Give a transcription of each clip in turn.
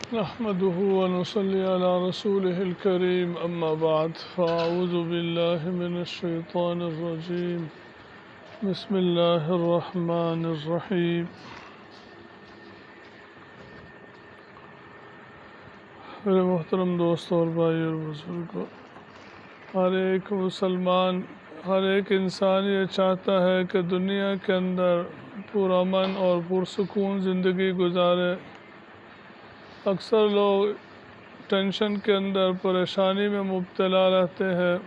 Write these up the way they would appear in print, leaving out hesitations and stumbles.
نحمده ونصلي على رسوله الكريم أما بعد فأعوذ بالله من الشيطان الرجيم بسم الله الرحمن الرحيم میرے محترم دوستوں اور بھائی اور بزرگوں، ہر ایک مسلمان، ہر ایک انسان یہ چاہتا ہے کہ دنیا کے اندر پرامن اور پرسکون زندگی گزارے۔ اکثر لوگ ٹینشن کے اندر، پریشانی میں مبتلا رہتے ہیں۔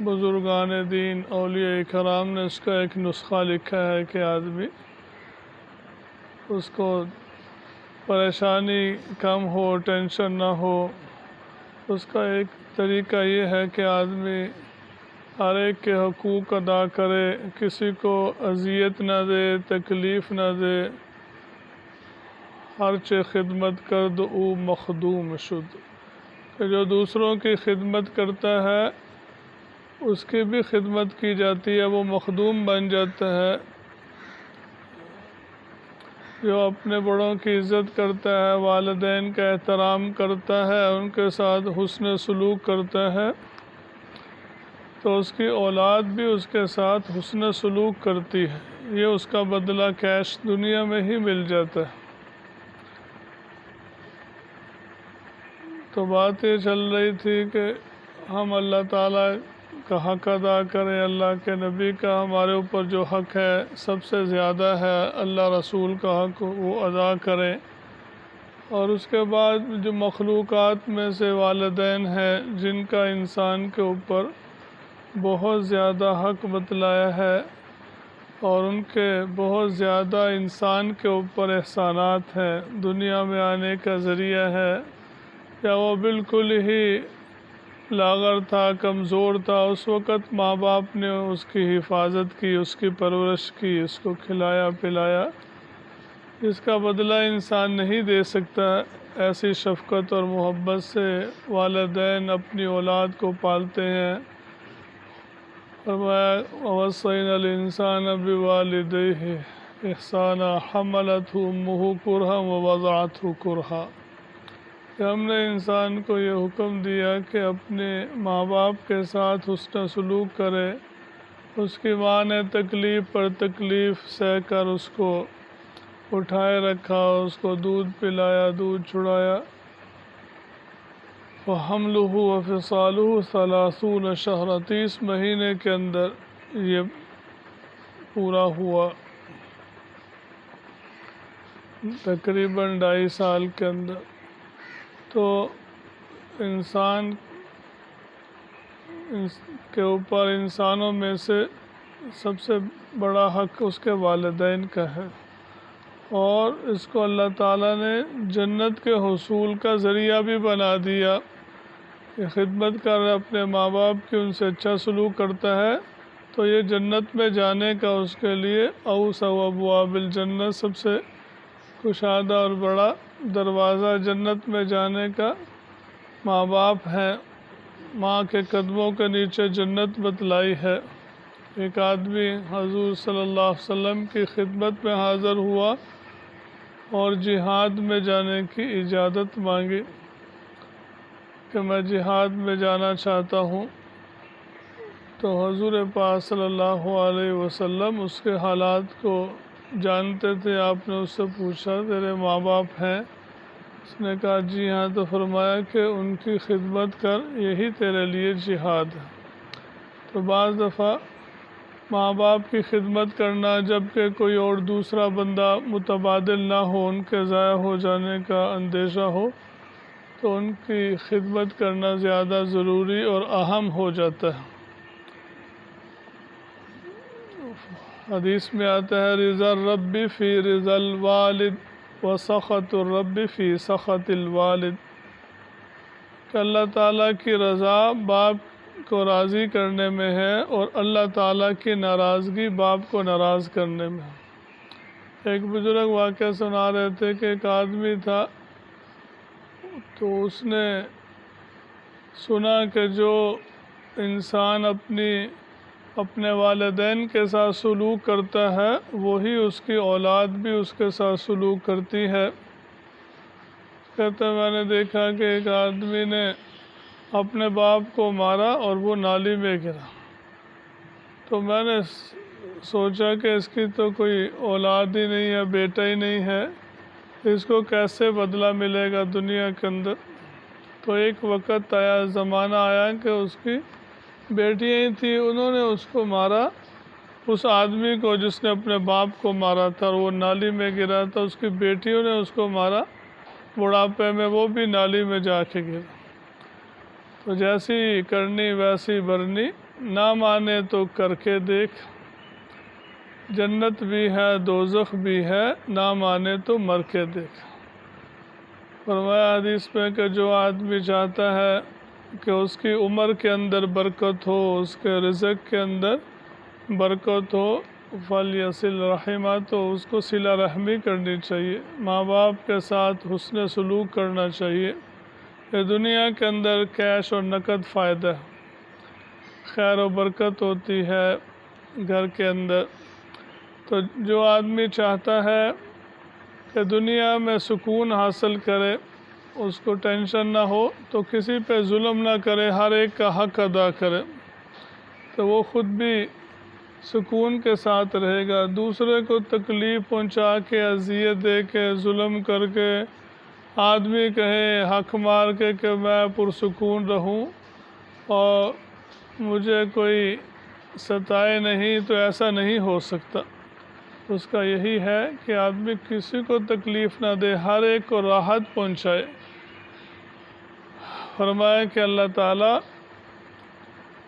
بزرگان دین، اولیاء کرام نے اس کا ایک نسخہ لکھا ہے کہ آدمی اس کو پریشانی کم ہو، ٹینشن نہ ہو۔ اس کا ایک طریقہ یہ ہے کہ آدمی ہر ایک کے حقوق ادا کرے، کسی کو اذیت نہ دے، تکلیف نہ دے۔ ہر چے خدمت کرد او مخدوم شد، کہ جو دوسروں کی خدمت کرتا ہے اس کی بھی خدمت کی جاتی ہے، وہ مخدوم بن جاتا ہے۔ جو اپنے بڑوں کی عزت کرتا ہے، والدین کا احترام کرتا ہے، ان کے ساتھ حسن سلوک کرتا ہے، تو اس کی اولاد بھی اس کے ساتھ حسن سلوک کرتی ہے۔ یہ اس کا بدلہ کیش دنیا میں ہی مل جاتا ہے۔ تو بات یہ چل رہی تھی کہ ہم اللہ تعالیٰ کا حق ادا کریں، اللہ کے نبی کا ہمارے اوپر جو حق ہے سب سے زیادہ ہے، اللہ رسول کا حق وہ ادا کریں۔ اور اس کے بعد جو مخلوقات میں سے والدین ہیں جن کا انسان کے اوپر بہت زیادہ حق بتلایا ہے اور ان کے بہت زیادہ انسان کے اوپر احسانات ہیں، دنیا میں آنے کا ذریعہ ہے، یا وہ بالکل ہی لاغر تھا، کمزور تھا، اس وقت ماں باپ نے اس کی حفاظت کی، اس کی پرورش کی، اس کو کھلایا پلایا، جس کا بدلہ انسان نہیں دے سکتا۔ ایسی شفقت اور محبت سے والدین اپنی اولاد کو پالتے ہیں۔ فرمایا وَوَصَّيْنَا الْإِنسَانَ بِوَالِدَيْهِ إِحْسَانًا حَمَلَتْهُ أُمُّهُ كُرْهًا وَوَضَعَتْهُ كُرْهًا، کہ ہم نے انسان کو یہ حکم دیا کہ اپنے ماں باپ کے ساتھ حسن سلوک کرے۔ اس کی ماں نے تکلیف پر تکلیف سہ کر اس کو اٹھائے رکھا، اس کو دودھ پلایا، دودھ چھڑایا۔ وَحَمْلُهُ وَفِصَالُهُ 30 شهرًا، 30 مہینے کے اندر یہ پورا ہوا، تقریباً 2.5 سال کے اندر۔ تو انسان کے اوپر انسانوں میں سے سب سے بڑا حق اس کے والدین کا ہے، اور اس کو اللہ تعالیٰ نے جنت کے حصول کا ذریعہ بھی بنا دیا کہ خدمت کر اپنے ماں باپ کی، ان سے اچھا سلوک کرتا ہے تو یہ جنت میں جانے کا اس کے لیے اوسع ابواب الجنت، سب سے کشادہ اور بڑا دروازہ جنت میں جانے کا ماں باپ ہیں۔ ماں کے قدموں کے نیچے جنت بتلائی ہے۔ ایک آدمی حضور صلی اللہ علیہ وسلم کی خدمت میں حاضر ہوا اور جہاد میں جانے کی اجازت مانگی کہ میں جہاد میں جانا چاہتا ہوں۔ تو حضور پاک صلی اللہ علیہ وسلم اس کے حالات کو جانتے تھے۔ آپ نے اس سے پوچھا تیرے ماں باپ ہیں؟ اس نے کہا جی ہاں۔ تو فرمایا کہ ان کی خدمت کر، یہی تیرے لیے جہاد ہے۔ تو بعض دفعہ ماں باپ کی خدمت کرنا، جبکہ کوئی اور دوسرا بندہ متبادل نہ ہو، ان کے ضائع ہو جانے کا اندیشہ ہو، تو ان کی خدمت کرنا زیادہ ضروری اور اہم ہو جاتا ہے۔ حدیث میں آتا ہے رضا الرب فی رضا الوالد وسخط الرب فی سخط الوالد، کہ اللہ تعالیٰ کی رضا باپ کو راضی کرنے میں ہے اور اللہ تعالیٰ کی ناراضگی باپ کو ناراض کرنے میں ہے۔ ایک بزرگ واقعہ سنا رہے تھے کہ ایک آدمی تھا، تو اس نے سنا کہ جو انسان اپنے والدین کے ساتھ سلوک کرتا ہے وہی اس کی اولاد بھی اس کے ساتھ سلوک کرتی ہے۔ کہتے میں نے دیکھا کہ ایک آدمی نے اپنے باپ کو مارا اور وہ نالی میں گرا، تو میں نے سوچا کہ اس کی تو کوئی اولاد ہی نہیں ہے، بیٹا ہی نہیں ہے، اس کو کیسے بدلہ ملے گا دنیا کے اندر؟ تو ایک وقت آیا، زمانہ آیا کہ اس کی بیٹیاں ہی تھیں، انہوں نے اس کو مارا، اس آدمی کو جس نے اپنے باپ کو مارا تھا اور وہ نالی میں گرا تھا، اس کی بیٹیوں نے اس کو مارا، بڑھاپے میں وہ بھی نالی میں جا کے گرا۔ تو جیسی کرنی ویسی بھرنی، نہ مانے تو کر کے دیکھ، جنت بھی ہے دوزخ بھی ہے، نہ مانے تو مر کے دیکھ۔ فرمایا حدیث میں کہ جو آدمی چاہتا ہے کہ اس کی عمر کے اندر برکت ہو، اس کے رزق کے اندر برکت ہو، فَلْيَصِلْ رَحِمَهُ، تو اس کو صلہ رحمی کرنی چاہیے، ماں باپ کے ساتھ حسن سلوک کرنا چاہیے۔ یہ دنیا کے اندر کیش اور نقد فائدہ ہے، خیر و برکت ہوتی ہے گھر کے اندر۔ تو جو آدمی چاہتا ہے کہ دنیا میں سکون حاصل کرے، اس کو ٹینشن نہ ہو، تو کسی پہ ظلم نہ کرے، ہر ایک کا حق ادا کرے، تو وہ خود بھی سکون کے ساتھ رہے گا۔ دوسرے کو تکلیف پہنچا کے، اذیت دے کے، ظلم کر کے، آدمی کہے حق مار کے کہ میں پرسکون رہوں اور مجھے کوئی ستائے نہیں، تو ایسا نہیں ہو سکتا۔ اس کا یہی ہے کہ آدمی کسی کو تکلیف نہ دے، ہر ایک کو راحت پہنچائے۔ فرمایا کہ اللہ تعالیٰ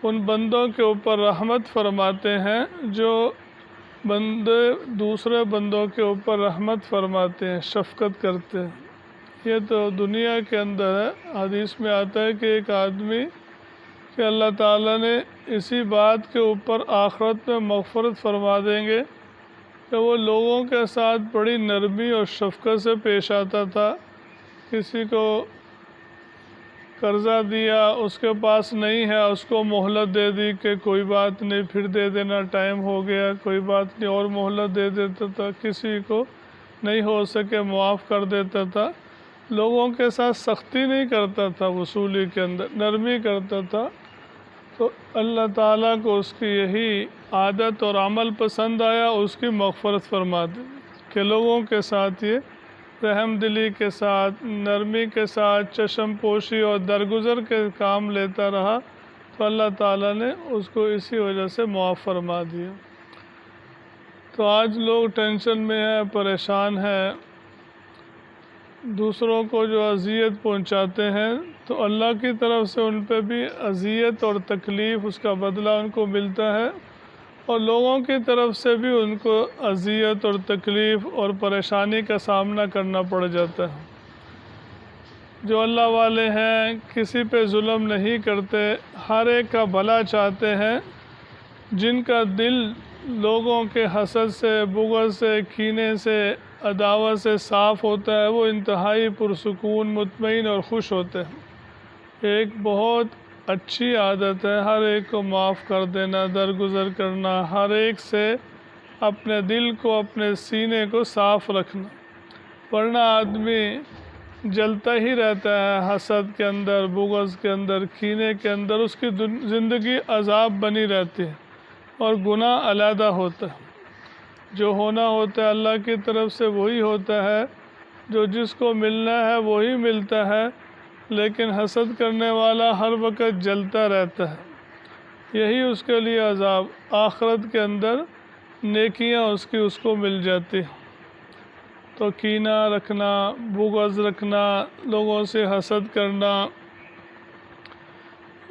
ان بندوں کے اوپر رحمت فرماتے ہیں جو بندے دوسرے بندوں کے اوپر رحمت فرماتے ہیں، شفقت کرتے ہیں۔ یہ تو دنیا کے اندر ہے۔ حدیث میں آتا ہے کہ ایک آدمی کہ اللہ تعالیٰ نے اسی بات کے اوپر آخرت میں مغفرت فرما دیں گے کہ وہ لوگوں کے ساتھ بڑی نرمی اور شفقت سے پیش آتا تھا۔ کسی کو قرضہ دیا، اس کے پاس نہیں ہے، اس کو مہلت دے دی کہ کوئی بات نہیں، پھر دے دینا، ٹائم ہو گیا، کوئی بات نہیں، اور مہلت دے دیتا تھا۔ کسی کو نہیں ہو سکے معاف کر دیتا تھا۔ لوگوں کے ساتھ سختی نہیں کرتا تھا، وصولی کے اندر نرمی کرتا تھا۔ تو اللہ تعالیٰ کو اس کی یہی عادت اور عمل پسند آیا، اس کی مغفرت فرما دی کہ لوگوں کے ساتھ یہ رحم دلی کے ساتھ، نرمی کے ساتھ، چشم پوشی اور درگزر کے کام لیتا رہا، تو اللہ تعالیٰ نے اس کو اسی وجہ سے معاف فرما دیا۔ تو آج لوگ ٹینشن میں ہیں، پریشان ہیں، دوسروں کو جو اذیت پہنچاتے ہیں، تو اللہ کی طرف سے ان پہ بھی اذیت اور تکلیف، اس کا بدلہ ان کو ملتا ہے، اور لوگوں کی طرف سے بھی ان کو اذیت اور تکلیف اور پریشانی کا سامنا کرنا پڑ جاتا ہے۔ جو اللہ والے ہیں کسی پہ ظلم نہیں کرتے، ہر ایک کا بھلا چاہتے ہیں، جن کا دل لوگوں کے حسد سے، بغض سے، کینے سے، عداوت سے صاف ہوتا ہے، وہ انتہائی پرسکون، مطمئن اور خوش ہوتے ہیں۔ ایک بہت اچھی عادت ہے ہر ایک کو معاف کر دینا، درگزر کرنا، ہر ایک سے اپنے دل کو، اپنے سینے کو صاف رکھنا، ورنہ آدمی جلتا ہی رہتا ہے حسد کے اندر، بغض کے اندر، کینے کے اندر، اس کی زندگی عذاب بنی رہتی ہے اور گناہ علیحدہ ہوتا ہے۔ جو ہونا ہوتا ہے اللہ کی طرف سے وہی ہوتا ہے، جو جس کو ملنا ہے وہی ملتا ہے، لیکن حسد کرنے والا ہر وقت جلتا رہتا ہے، یہی اس کے لیے عذاب۔ آخرت کے اندر نیکیاں اس کو مل جاتی ہیں۔ تو کینہ رکھنا، بغض رکھنا، لوگوں سے حسد کرنا،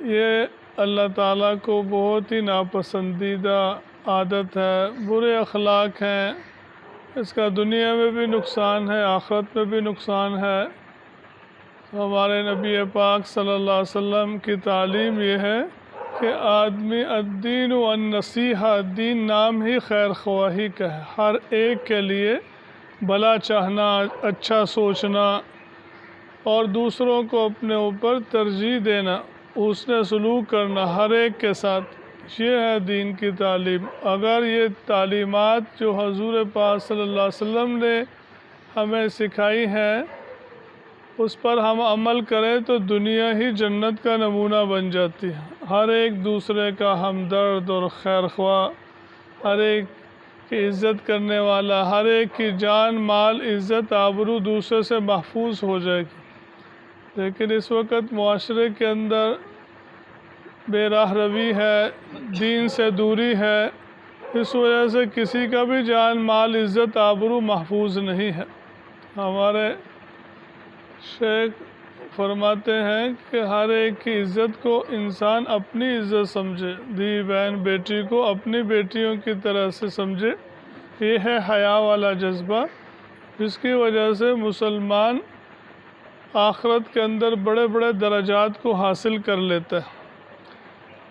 یہ اللہ تعالیٰ کو بہت ہی ناپسندیدہ عادت ہے، برے اخلاق ہیں، اس کا دنیا میں بھی نقصان ہے، آخرت میں بھی نقصان ہے۔ ہمارے نبی پاک صلی اللہ علیہ وسلم کی تعلیم یہ ہے کہ آدمی الدین والنصیحہ، دین نام ہی خیر خواہی کا ہے، ہر ایک کے لیے بھلا چاہنا، اچھا سوچنا اور دوسروں کو اپنے اوپر ترجیح دینا، حسن سلوک کرنا ہر ایک کے ساتھ، یہ ہے دین کی تعلیم۔ اگر یہ تعلیمات جو حضور پاک صلی اللہ علیہ وسلم نے ہمیں سکھائی ہیں، اس پر ہم عمل کریں تو دنیا ہی جنت کا نمونہ بن جاتی ہے۔ ہر ایک دوسرے کا ہمدرد اور خیر خواہ، ہر ایک کی عزت کرنے والا، ہر ایک کی جان مال عزت آبرو دوسرے سے محفوظ ہو جائے گی۔ لیکن اس وقت معاشرے کے اندر بے راہ روی ہے، دین سے دوری ہے، اس وجہ سے کسی کا بھی جان مال عزت آبرو محفوظ نہیں ہے۔ ہمارے شیخ فرماتے ہیں کہ ہر ایک کی عزت کو انسان اپنی عزت سمجھے، دی بہن بیٹی کو اپنی بیٹیوں کی طرح سے سمجھے۔ یہ ہے حیا والا جذبہ، جس کی وجہ سے مسلمان آخرت کے اندر بڑے بڑے درجات کو حاصل کر لیتا ہے۔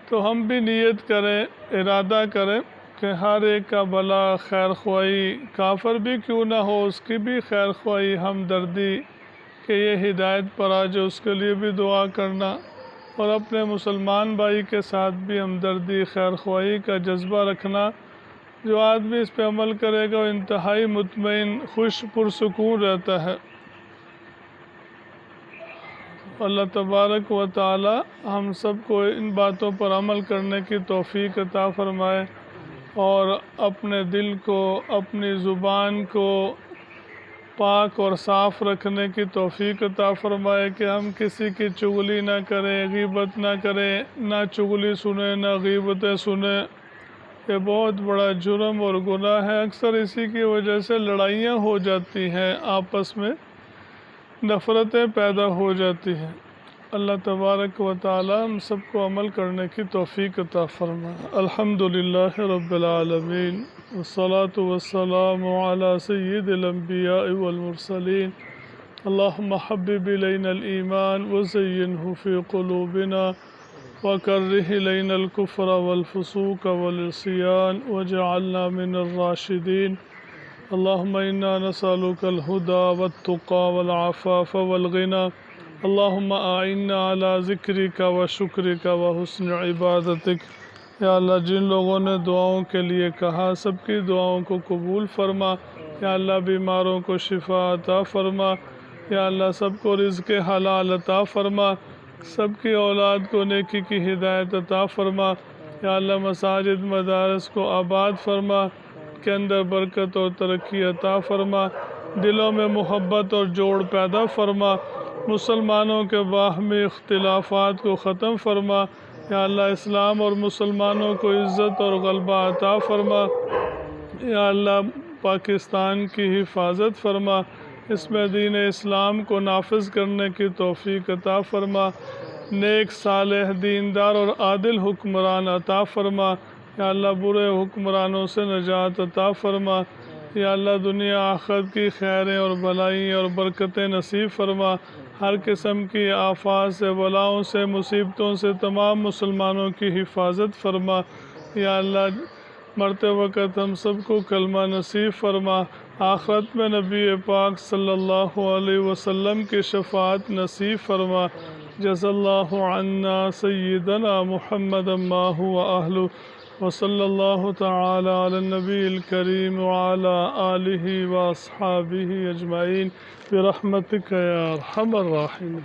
تو ہم بھی نیت کریں، ارادہ کریں کہ ہر ایک کا بھلا، خیر خواہی، کافر بھی کیوں نہ ہو اس کی بھی خیر خواہی، ہمدردی کہ یہ ہدایت پر آ جائے، اس کے لیے بھی دعا کرنا، اور اپنے مسلمان بھائی کے ساتھ بھی ہمدردی خیر خواہی کا جذبہ رکھنا۔ جو آدمی اس پہ عمل کرے گا وہ انتہائی مطمئن، خوش، پرسکون رہتا ہے۔ اللہ تبارک و تعالی ہم سب کو ان باتوں پر عمل کرنے کی توفیق عطا فرمائے، اور اپنے دل کو، اپنی زبان کو پاک اور صاف رکھنے کی توفیق عطا فرمائے کہ ہم کسی کی چغلی نہ کریں، غیبت نہ کریں، نہ چغلی سنیں نہ غیبتیں سنیں۔ یہ بہت بڑا جرم اور گناہ ہے۔ اکثر اسی کی وجہ سے لڑائیاں ہو جاتی ہیں، آپس میں نفرتیں پیدا ہو جاتی ہیں۔ اللہ تبارک و تعالی ہم سب کو عمل کرنے کی توفیق عطا فرمائے۔ الحمدللہ رب العالمین، والصلاة والسلام علی سید الانبیاء والمرسلین۔ اللہم حبب الینا الایمان وزینہ فی قلوبنا وکرہ الینا الکفر والفسوق والعصیان واجعلنا من الراشدین۔ اللہم انا نسألک الہدی والتقی والعفاف والغنی۔ اللہم اعنا علی ذکرک وشکرک وحسن عبادتک۔ یا اللہ جن لوگوں نے دعاؤں کے لیے کہا سب کی دعاؤں کو قبول فرما۔ یا اللہ بیماروں کو شفا عطا فرما۔ یا اللہ سب کو رزق حلال عطا فرما، سب کی اولاد کو نیکی کی ہدایت عطا فرما۔ یا اللہ مساجد مدارس کو آباد فرما، کے اندر برکت اور ترقی عطا فرما، دلوں میں محبت اور جوڑ پیدا فرما، مسلمانوں کے باہمی اختلافات کو ختم فرما۔ یا اللہ اسلام اور مسلمانوں کو عزت اور غلبہ عطا فرما۔ یا اللہ پاکستان کی حفاظت فرما، اس میں دین اسلام کو نافذ کرنے کی توفیق عطا فرما، نیک صالح دیندار اور عادل حکمران عطا فرما۔ یا اللہ برے حکمرانوں سے نجات عطا فرما۔ یا اللہ دنیا آخرت کی خیریں اور بھلائیں اور برکتیں نصیب فرما، ہر قسم کی آفات سے، بلاؤں سے، مصیبتوں سے تمام مسلمانوں کی حفاظت فرما۔ یا اللہ مرتے وقت ہم سب کو کلمہ نصیب فرما، آخرت میں نبی پاک صلی اللہ علیہ وسلم کی شفاعت نصیب فرما۔ جزا اللہ عنا سیدنا محمد ما هو اہلہ، وصلی اللہ تعالی علی النبی الکریم وعلی آلہ واصحابہ اجمعین برحمتک یا ارحم الراحمین۔